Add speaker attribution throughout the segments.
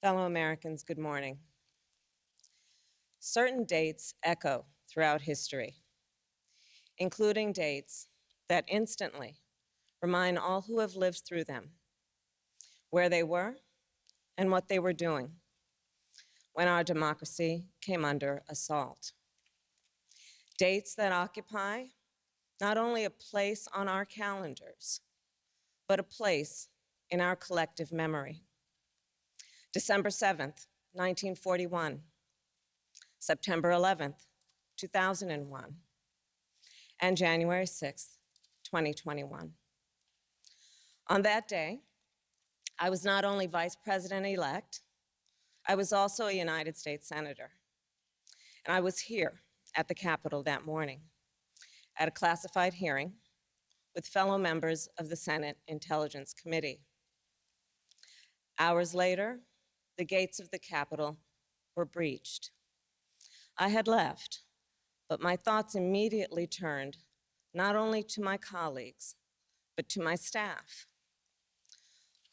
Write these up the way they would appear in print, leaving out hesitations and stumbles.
Speaker 1: Fellow Americans, good morning. Certain dates echo throughout history, including dates that instantly remind all who have lived through them where they were and what they were doing when our democracy came under assault. Dates that occupy not only a place on our calendars, but a place in our collective memory. December 7th, 1941, September 11th, 2001, and January 6th, 2021. On that day, I was not only Vice President-elect, I was also a United States Senator. And I was here at the Capitol that morning at a classified hearing with fellow members of the Senate Intelligence Committee. Hours later, the gates of the Capitol were breached. I had left, but my thoughts immediately turned not only to my colleagues, but to my staff,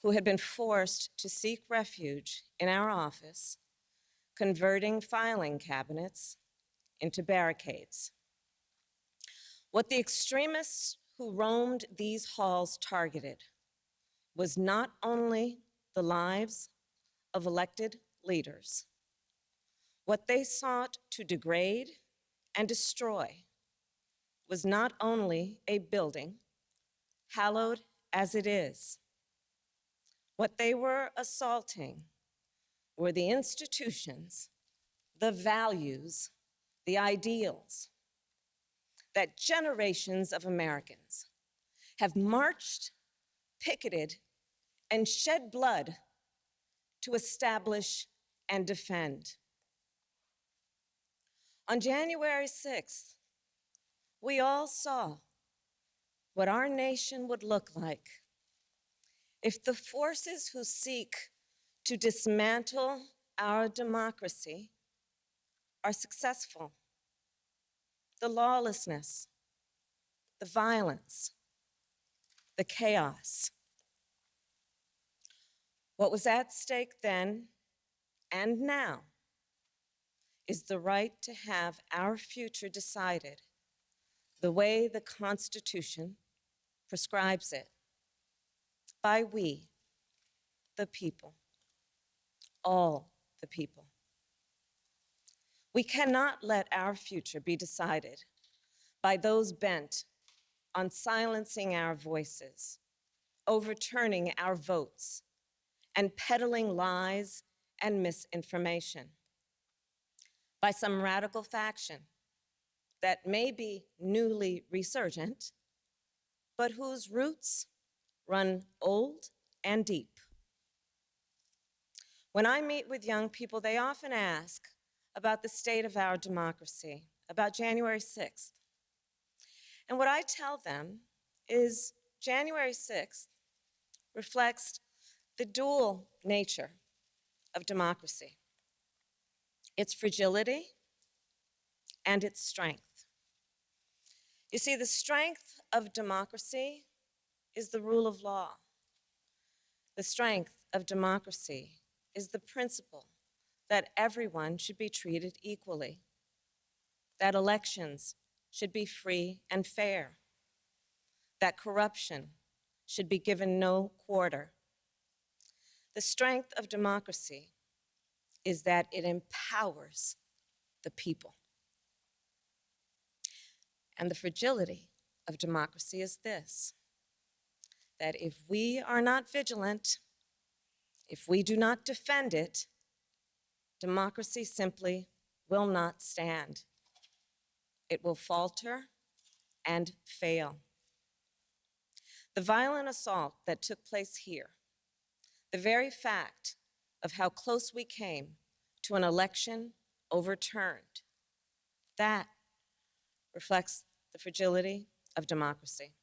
Speaker 1: who had been forced to seek refuge in our office, converting filing cabinets into barricades. What the extremists who roamed these halls targeted was not only the lives of elected leaders. What they sought to degrade and destroy was not only a building, hallowed as it is. What they were assaulting were the institutions, the values, the ideals that generations of Americans have marched, picketed, and shed blood to establish and defend. On January 6th, we all saw what our nation would look like if the forces who seek to dismantle our democracy are successful. The lawlessness, the violence, the chaos. What was at stake then and now is the right to have our future decided the way the Constitution prescribes it, by we, the people, all the people. We cannot let our future be decided by those bent on silencing our voices, overturning our votes, and peddling lies and misinformation by some radical faction that may be newly resurgent, but whose roots run old and deep. When I meet with young people, they often ask about the state of our democracy, about January 6th. And what I tell them is January 6th reflects the dual nature of democracy, its fragility and its strength. You see, the strength of democracy is the rule of law. The strength of democracy is the principle that everyone should be treated equally, that elections should be free and fair, that corruption should be given no quarter. The strength of democracy is that it empowers the people. And the fragility of democracy is this, that if we are not vigilant, if we do not defend it, democracy simply will not stand. It will falter and fail. The violent assault that took place here, the very fact of how close we came to an election overturned, that reflects the fragility of democracy.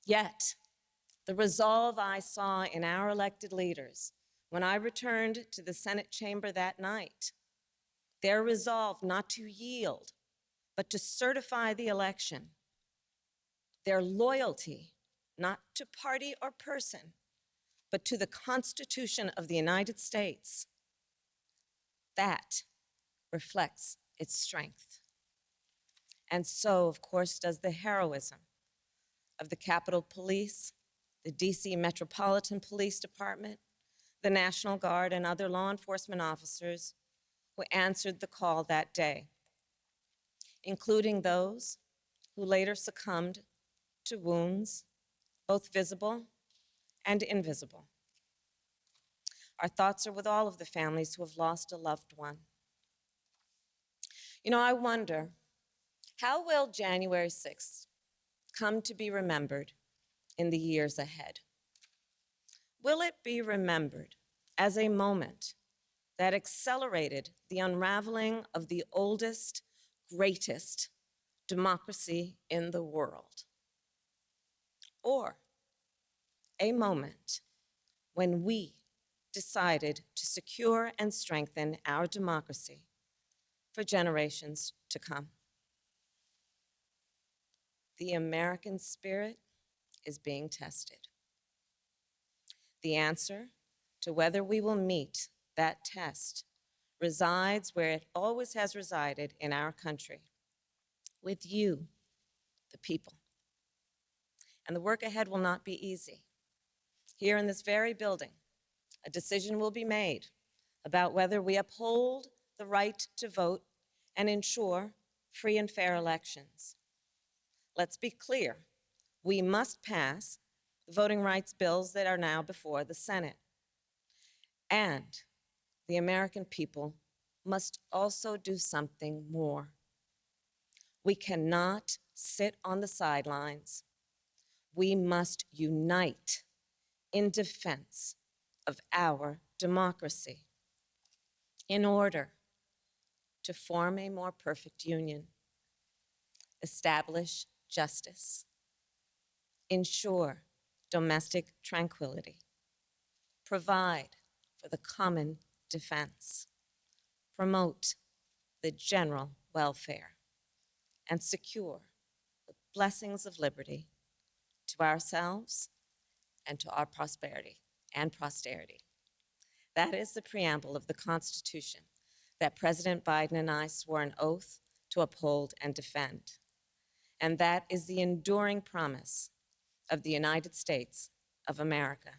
Speaker 1: Yet, the resolve I saw in our elected leaders when I returned to the Senate chamber that night, their resolve not to yield, but to certify the election, their loyalty not to party or person, but to the Constitution of the United States. That reflects its strength. And so, of course, does the heroism of the Capitol Police, the DC Metropolitan Police Department, the National Guard, and other law enforcement officers who answered the call that day, including those who later succumbed to wounds, both visible and invisible. Our thoughts are with all of the families who have lost a loved one. You know, I wonder, how will January 6th come to be remembered in the years ahead? Will it be remembered as a moment that accelerated the unraveling of the oldest, greatest democracy in the world? Or a moment when we decided to secure and strengthen our democracy for generations to come? The American spirit is being tested. The answer to whether we will meet that test resides where it always has resided in our country, with you, the people. And the work ahead will not be easy. Here in this very building, a decision will be made about whether we uphold the right to vote and ensure free and fair elections. Let's be clear, we must pass the voting rights bills that are now before the Senate. And the American people must also do something more. We cannot sit on the sidelines. We must unite in defense of our democracy in order to form a more perfect union, establish justice, ensure domestic tranquility, provide for the common defense, promote the general welfare, and secure the blessings of liberty to ourselves and to our prosperity and posterity. That is the preamble of the Constitution that President Biden and I swore an oath to uphold and defend. And that is the enduring promise of the United States of America.